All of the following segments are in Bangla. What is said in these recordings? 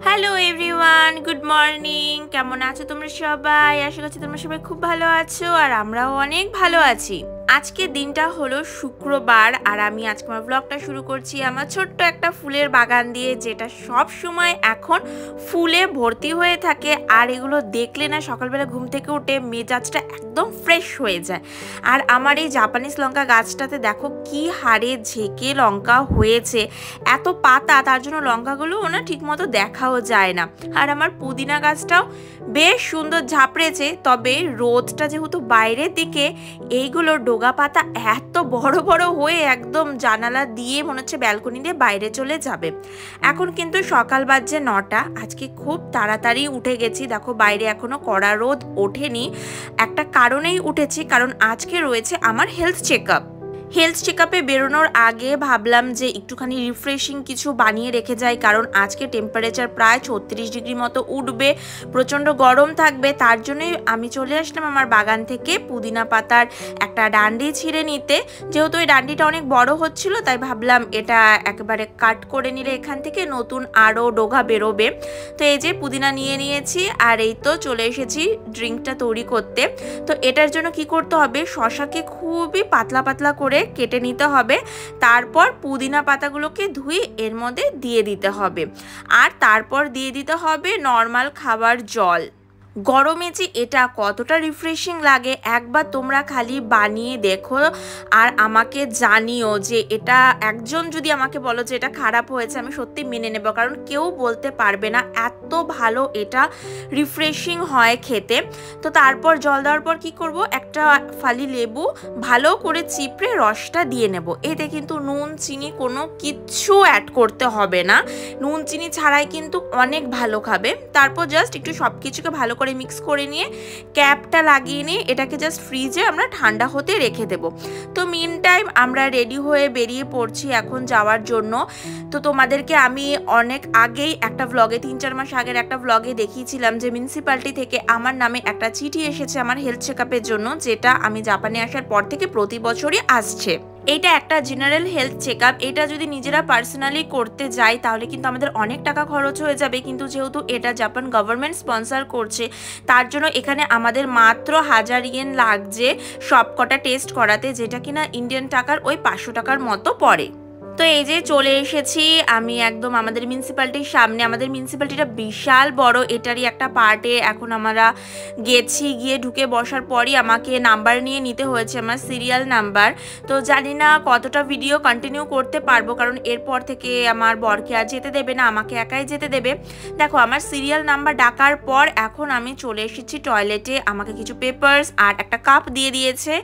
Hello everyone, good morning. কেমন আছো তোমরা সবাই? আশা করছি তোমরা সবাই খুব ভালো আছো, আর আমরাও অনেক ভালো আছি। আজকে দিনটা হলো শুক্রবার, আর আমি আজকে আমার ব্লগটা শুরু করছি আমার ছোট্ট একটা ফুলের বাগান দিয়ে, যেটা সব সময় এখন ফুলে ভর্তি হয়ে থাকে। আর এগুলো দেখলে না সকালবেলা ঘুম থেকে উঠে মেজাজটা একদম ফ্রেশ হয়ে যায়। আর আমার এই জাপানিজ লঙ্কা গাছটাতে দেখো কি হারে ঝেঁকে লঙ্কা হয়েছে, এত পাতা, তার জন্য লঙ্কাগুলোও না ঠিকমতো দেখাও যায় না। আর আমার পুদিনা গাছটাও বেশ সুন্দর ঝাপড়েছে, তবে রোদটা যেহেতু বাইরের দিকে, এইগুলো ডোগা পাতা এত বড় বড় হয়ে একদম জানালা দিয়ে মনে হচ্ছে ব্যালকনি দিয়ে বাইরে চলে যাবে। এখন কিন্তু সকাল বাজছে 9টা। আজকে খুব তাড়াতাড়ি উঠে গেছি, দেখো বাইরে এখনো কড়া রোদ ওঠেনি। একটা কারণেই উঠেছি, কারণ আজকে রয়েছে আমার হেলথ চেকআপে বেরোনোর আগে ভাবলাম যে একটুখানি রিফ্রেশিং কিছু বানিয়ে রেখে যাই, কারণ আজকে টেম্পারেচার প্রায় 36 ডিগ্রি মতো উঠবে, প্রচণ্ড গরম থাকবে। তার জন্যই আমি চলে আসলাম আমার বাগান থেকে পুদিনা পাতার একটা ডান্ডি ছিঁড়ে নিতে। যেহেতু ওই ডান্ডিটা অনেক বড় হচ্ছিল, তাই ভাবলাম এটা একেবারে কাট করে নিলে এখান থেকে নতুন আরও ডোগা বেরোবে। তো এই যে পুদিনা নিয়ে নিয়েছি, আর এই তো চলে এসেছি ড্রিঙ্কটা তৈরি করতে। তো এটার জন্য কি করতে হবে, শশাকে খুবই পাতলা পাতলা করে কেটে নিতে হবে, তারপর পুদিনা পাতাগুলোকে ধুয়ে এর মধ্যে দিয়ে দিতে হবে, আর তারপর দিয়ে দিতে হবে নর্মাল খাবার জল। গরমে যে এটা কতটা রিফ্রেশিং লাগে একবার তোমরা খালি বানিয়ে দেখো, আর আমাকে জানিও যে এটা, একজন যদি আমাকে বলো যে এটা খারাপ হয়েছে, আমি সত্যি মেনে নেব, কারণ কেউ বলতে পারবে না এত ভালো এটা রিফ্রেশিং হয় খেতে। তো তারপর জল দেওয়ার পর কি করব, একটা ফালি লেবু ভালো করে চিপড়ে রসটা দিয়ে নেব। এতে কিন্তু নুন চিনি কোনো কিচ্ছু অ্যাড করতে হবে না, নুন চিনি ছাড়াই কিন্তু অনেক ভালো খাবে। তারপর জাস্ট একটু সব কিছুকে ভালো করে মিক্স করে নিয়ে ক্যাপটা লাগিয়ে নিয়ে এটাকে জাস্ট ফ্রিজে আমরা ঠান্ডা হতে রেখে দেব। তো মিন টাইম আমরা রেডি হয়ে বেরিয়ে পড়ছি এখন যাওয়ার জন্য। তো তোমাদেরকে আমি অনেক আগেই একটা ভ্লগে, 3-4 মাস আগের একটা ভ্লগে দেখিয়েছিলাম যে মিউনিসিপ্যালিটি থেকে আমার নামে একটা চিঠি এসেছে আমার হেলথ চেকআপের জন্য, যেটা আমি জাপানে আসার পর থেকে প্রতি বছরই আসছে। এটা একটা জেনারেল হেলথ চেকআপ, এটা যদি নিজেরা পার্সোনালি করতে যাই তাহলে কিন্তু আমাদের অনেক টাকা খরচ হয়ে যাবে, কিন্তু যেহেতু এটা জাপান গভর্নমেন্ট স্পন্সর করছে, তার জন্য এখানে আমাদের মাত্র 1000 ইয়েন লাগছে সব কটা টেস্ট করাতে, যেটা কিনা ইন্ডিয়ান টাকার ওই 500 টাকার মতো পড়ে। তো এই যে চলে এসেছি আমি একদম আমাদের মিউনিসিপ্যালিটির সামনে। আমাদের মিউনিসিপ্যালিটিটা বিশাল বড়, এটারই একটা পার্টে এখন আমরা গেছি। গিয়ে ঢুকে বসার পরই আমাকে নাম্বার নিয়ে নিতে হয়েছে, আমার সিরিয়াল নাম্বার। তো জানি না কতটা ভিডিও কন্টিনিউ করতে পারবো, কারণ এরপর থেকে আমার বরকে আর যেতে দেবে না, আমাকে একাই যেতে দেবে। দেখো আমার সিরিয়াল নাম্বার ডাকার পর এখন আমি চলে এসেছি টয়লেটে। আমাকে কিছু পেপারস আর একটা কাপ দিয়ে দিয়েছে,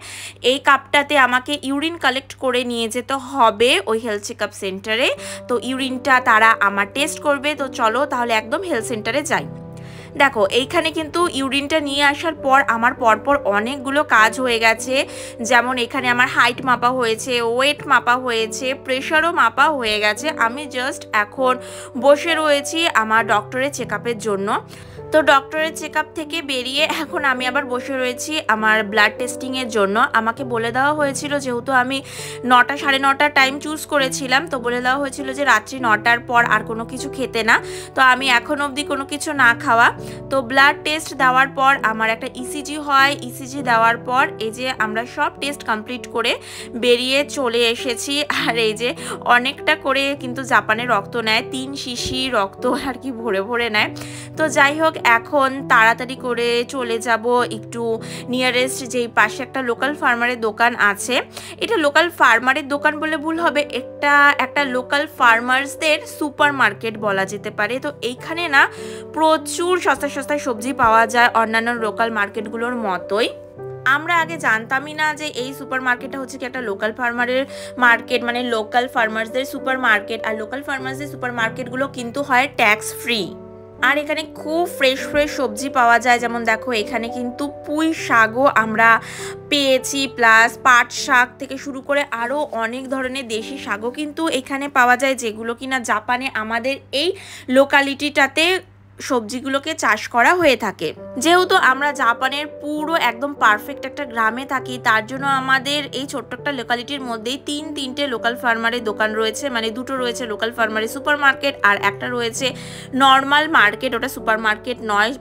এই কাপটাতে আমাকে ইউরিন কালেক্ট করে নিয়ে যেতে হবে ওই হেলথ চেকআপ সেন্টারে। তো ইউরিনটা তারা আমার টেস্ট করবে। তো চলো তাহলে একদম হেলথ সেন্টারে যাই। দেখো এইখানে কিন্তু ইউরিনটা নিয়ে আসার পর আমার পরপর অনেকগুলো কাজ হয়ে গেছে, যেমন এখানে আমার হাইট মাপা হয়েছে, ওয়েট মাপা হয়েছে, প্রেশারও মাপা হয়ে গেছে। আমি জাস্ট এখন বসে রয়েছি আমার ডক্টরের চেকআপের জন্য। তো ডক্টরের চেকআপ থেকে বেরিয়ে এখন আমি আবার বসে রয়েছি আমার ব্লাড টেস্টিংয়ের জন্য। আমাকে বলে দেওয়া হয়েছিল, যেহেতু আমি 9টা 9:30 টাইম চুজ করেছিলাম, তো বলে দেওয়া হয়েছিল যে রাত্রি 9টার পর আর কোনো কিছু খেতে না। তো আমি এখন অবধি কোনো কিছু না খাওয়া। তো ব্লাড টেস্ট দেওয়ার পর আমার একটা ইসিজি হয়, ইসিজি দেওয়ার পর এই যে আমরা সব টেস্ট কমপ্লিট করে বেরিয়ে চলে এসেছি। আর এই যে অনেকটা করে কিন্তু জাপানে রক্ত নেয়, 3 শিশি রক্ত আর কি ভরে ভরে নেয়। তো যাই হোক এখন তাড়াতাড়ি করে চলে যাব একটু নিয়ারেস্ট, যেই পাশে একটা লোকাল ফার্মারের দোকান আছে। এটা লোকাল ফার্মারের দোকান বলে ভুল হবে, একটা লোকাল ফার্মার্সদের সুপার মার্কেট বলা যেতে পারে। তো এইখানে না প্রচুর সস্তা সস্তায় সবজি পাওয়া যায় অন্যান্য লোকাল মার্কেটগুলোর মতোই। আমরা আগে জানতামই না যে এই সুপার মার্কেটটা হচ্ছে কি একটা লোকাল ফার্মারের মার্কেট, মানে লোকাল ফার্মার্সদের সুপার মার্কেট। আর লোকাল ফার্মার্সদের সুপার মার্কেটগুলো কিন্তু হয় ট্যাক্স ফ্রি। আর এখানে খুব ফ্রেশ ফ্রেশ সবজি পাওয়া যায়, যেমন দেখো এখানে কিন্তু পুঁই শাকও আমরা পেয়েছি, প্লাস পাট শাক থেকে শুরু করে আরও অনেক ধরনের দেশি শাকও কিন্তু এখানে পাওয়া যায়, যেগুলো কিনা জাপানে আমাদের এই লোকালিটিটাতে সবজিগুলোকে চাষ করা হয়ে থাকে। যেহেতু আমরা জাপানের পুরো একদম পারফেক্ট একটা গ্রামে থাকি, তার জন্য আমাদের এই ছোট্ট একটা লোকালিটির মধ্যেই তিনটে লোকাল ফার্মারের দোকান রয়েছে, মানে দুটো রয়েছে লোকাল ফার্মারের সুপার মার্কেট আর একটা রয়েছে নর্মাল মার্কেট, ওটা সুপার মার্কেট নয়।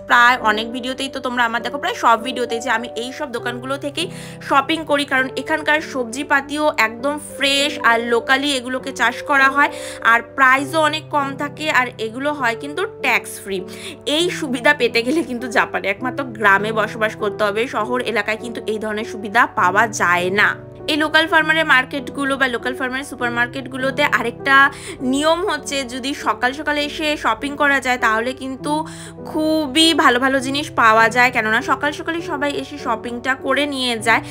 প্রায় অনেক ভিডিওতেই তো তোমরা আমার দেখো, প্রায় সব ভিডিওতেই যে আমি এই সব দোকানগুলো থেকেই শপিং করি, কারণ এখানকার সবজিপাতিও একদম ফ্রেশ আর লোকালি এগুলোকে চাষ করা হয়, আর প্রাইসও অনেক কম থাকে, আর এগুলো হয় কিন্তু ট্যাক্স ফ্রি। এই সুবিধা পেতে গেলে কিন্তু জাপানে একমাত্র গ্রামে বসবাস করতে হবে, শহর এলাকায় কিন্তু এই ধরনের সুবিধা পাওয়া যায় না। এই লোকাল ফার্মারের মার্কেটগুলো বা লোকাল ফার্মারের সুপার মার্কেটগুলোতে আরেকটা নিয়ম হচ্ছে, যদি সকাল সকালে এসে শপিং করা যায় তাহলে কিন্তু খুবই ভালো ভালো জিনিস পাওয়া যায়, কেননা সকাল সকালে সবাই এসে শপিংটা করে নিয়ে যায়।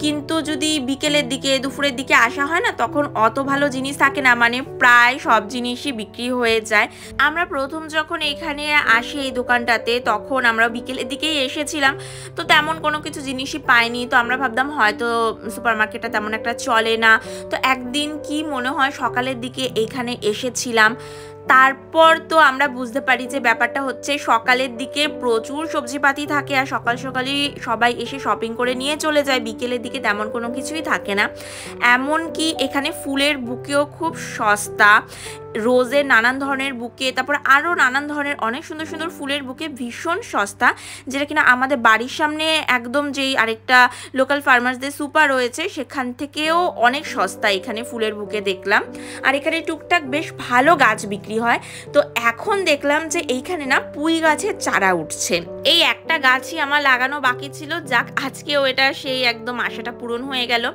কিন্তু যদি বিকেলের দিকে দুপুরের দিকে আসা হয় না, তখন অত ভালো জিনিস থাকে না, মানে প্রায় সব জিনিসই বিক্রি হয়ে যায়। আমরা প্রথম যখন এখানে আসি এই দোকানটাতে, তখন আমরা বিকেলের দিকেই এসেছিলাম, তো তেমন কোনো কিছু জিনিসই পাইনি। তো আমরা ভাবলাম হয়তো সুপার মার্কেটটা তেমন একটা চলে না। তো একদিন কি মনে হয় সকালের দিকে এখানে এসেছিলাম, তারপর তো আমরা বুঝতে পারি যে ব্যাপারটা হচ্ছে সকালের দিকে প্রচুর সবজিপাতি থাকে, আর সকাল সকালই সবাই এসে শপিং করে নিয়ে চলে যায়, বিকেলের দিকে তেমন কোনো কিছুই থাকে না। এমনকি এখানে ফুলের বুকেও খুব সস্তা, রোজের নানান ধরনের বুকে, তারপর আরও নানান ধরনের অনেক সুন্দর সুন্দর ফুলের বুকে ভীষণ সস্তা, যেটা কিনা আমাদের বাড়ির সামনে একদম যেই আরেকটা লোকাল ফার্মার্সদের সুপার রয়েছে সেখান থেকেও অনেক সস্তা এখানে ফুলের বুকে দেখলাম। আর এখানে টুকটাক বেশ ভালো গাছ বিক্রি হয়। তো এখন দেখলাম যে এইখানে না পুঁই গাছের চারা উঠছে। এই একটা গাছই আমার লাগানো বাকি ছিল, যাক আজকেও এটা সেই একদম আশাটা পূরণ হয়ে গেল।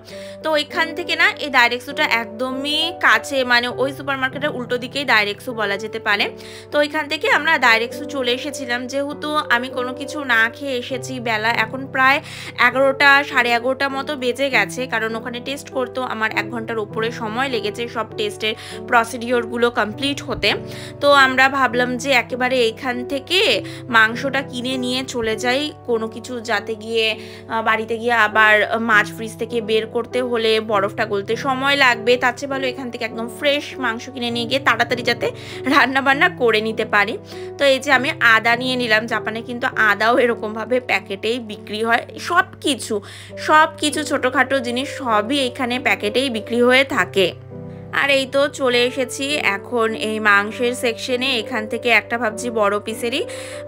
তো ওইখান থেকে না এই ডাইরেক্সুটা একদমই কাছে, মানে ওই সুপার মার্কেটের উল্টো দিকেই ডাইরেক্সু বলা যেতে পারে। তো ওইখান থেকে আমরা ডাইরেক্সু চলে এসেছিলাম, যেহেতু আমি কোনো কিছু না খেয়ে এসেছি, বেলা এখন প্রায় 11টা সাড়ে 11টা মতো বেজে গেছে, কারণ ওখানে টেস্ট করতেও আমার 1 ঘন্টার উপরে সময় লেগেছে সব টেস্টের প্রসিডিওরগুলো কমপ্লিট হতে। তো আমরা ভাবলাম যে একেবারে এইখান থেকে মাংসটা কিনে নিয়ে চলে যাই, কোনো কিছু যাতে গিয়ে বাড়িতে গিয়ে আবার মাছ ফ্রিজ থেকে বের করতে হলে বরফটা গলতে সময় লাগবে, তার চেয়ে ভালো এখান থেকে একদম ফ্রেশ মাংস কিনে নিয়ে গিয়ে তাড়াতাড়ি যাতে রান্না বান্না করে নিতে পারি। তো এই যে আমি আদা নিয়ে নিলাম, জাপানে কিন্তু আদাও এরকমভাবে প্যাকেটেই বিক্রি হয়, সব কিছু ছোটোখাটো জিনিস সবই এখানে প্যাকেটেই বিক্রি হয়ে থাকে। আর এই তো চলে এসেছি এখন এই মাংসের সেকশনে। এখান থেকে একটা ভাবছি বড় পিসেরই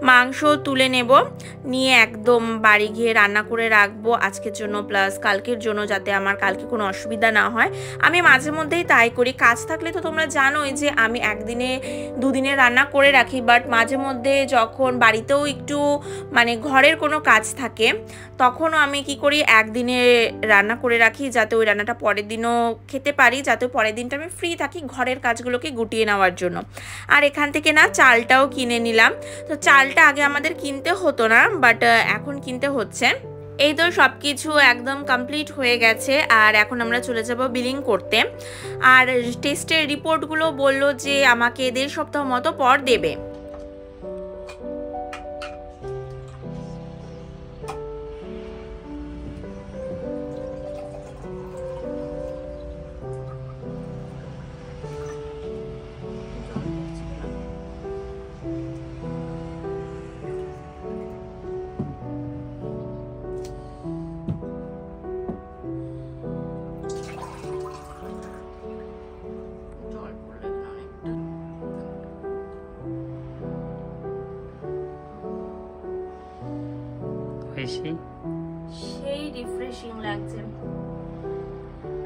মাংস তুলে নেব, নিয়ে একদম বাড়ি গিয়ে রান্না করে রাখবো আজকের জন্য প্লাস কালকের জন্য, যাতে আমার কালকে কোনো অসুবিধা না হয়। আমি মাঝে মধ্যেই তাই করি, কাজ থাকলে তো তোমরা জানোই যে আমি একদিনে দুদিনে রান্না করে রাখি, বাট মাঝে মধ্যে যখন বাড়িতেও একটু মানে ঘরের কোনো কাজ থাকে তখনও আমি কি করি একদিনে রান্না করে রাখি, যাতে ওই রান্নাটা পরের দিনও খেতে পারি, যাতে পরের দিনটা আমি ফ্রি থাকি ঘরের কাজগুলোকে গুটিয়ে নেওয়ার জন্য। আর এখান থেকে না চালটাও কিনে নিলাম। তো চালটা আগে আমাদের কিনতে হতো না, বাট এখন কিনতে হচ্ছে। এই তো সব কিছু একদম কমপ্লিট হয়ে গেছে, আর এখন আমরা চলে যাব বিলিং করতে। আর টেস্টের রিপোর্টগুলো বললো যে আমাকে 1.5 সপ্তাহ মতো পর দেবে। সেই রিফ্রেশিং লাগছে,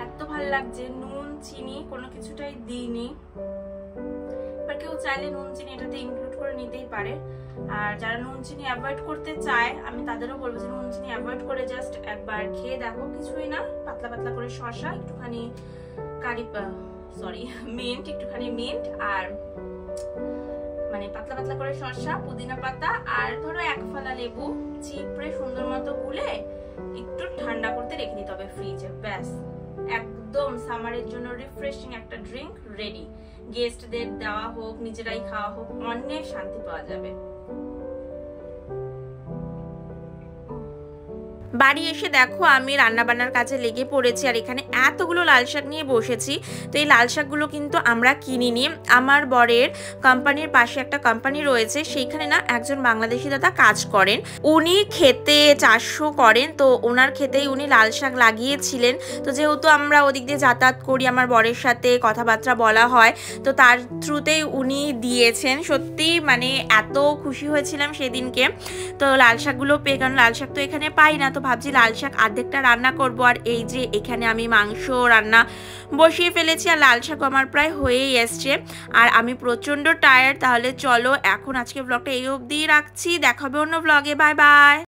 এত ভালো লাগছে। নুন চিনি কোনো কিছুটাই দিইনি, এবার কেউ চাইলে নুন চিনি এটাতে ইনক্লুড করে নিতেই পারে। আর যারা নুন চিনি অ্যাভয়েড করতে চায় আমি তাদেরও বলবো যে নুন চিনি অ্যাভয়েড করে জাস্ট একবার খেয়ে দেখো, কিছুই না। পাতলা পাতলা করে শসা, একটুখানি মিন্ট, একটুখানি মিন্ট, আর মানে পাতলা পাতলা করে শসা, পুদিনা পাতা, আর ধরো 1 ফালা লেবু চিপড়ে সুন্দর মতো গুলে একটু ঠান্ডা করতে রেখে দিতে হবে ফ্রিজে, ব্যাস একদম সামারের জন্য রিফ্রেশিং একটা ড্রিঙ্ক রেডি। গেস্টদের দেওয়া হোক, নিজেরাই খাওয়া হোক, অনেক শান্তি পাওয়া যাবে। বাড়ি এসে দেখো আমি রান্নাবান্নার কাজে লেগে পড়েছি, আর এখানে এতগুলো লাল শাক নিয়ে বসেছি। তো এই লাল শাকগুলো কিন্তু আমরা কিনিনি, আমার বরের কোম্পানির পাশে একটা কোম্পানি রয়েছে, সেইখানে না একজন বাংলাদেশি দাদা কাজ করেন, উনি খেতে চাষও করেন, তো ওনার খেতেই উনি লাল শাক লাগিয়েছিলেন। তো যেহেতু আমরা ওদিক দিয়ে যাতায়াত করি, আমার বরের সাথে কথাবার্তা বলা হয়, তো তার থ্রুতেই উনি দিয়েছেন। সত্যি মানে এত খুশি হয়েছিলাম সেদিনকে তো লাল শাকগুলো পেয়ে, কারণ লাল শাক তো এখানে পাই না। তো ভাবছি লাল শাক অর্ধেকটা রান্না করব, আর এই যে এখানে আমি মাংস রান্না বসিয়ে ফেলেছি, আর লাল শাকও আমার প্রায় হয়েই এসছে, আর আমি প্রচণ্ড টায়ার্ড। তাহলে চলো এখন আজকে ব্লগটা এই অবধিই রাখছি, দেখা হবে অন্য ব্লগে। Bye bye.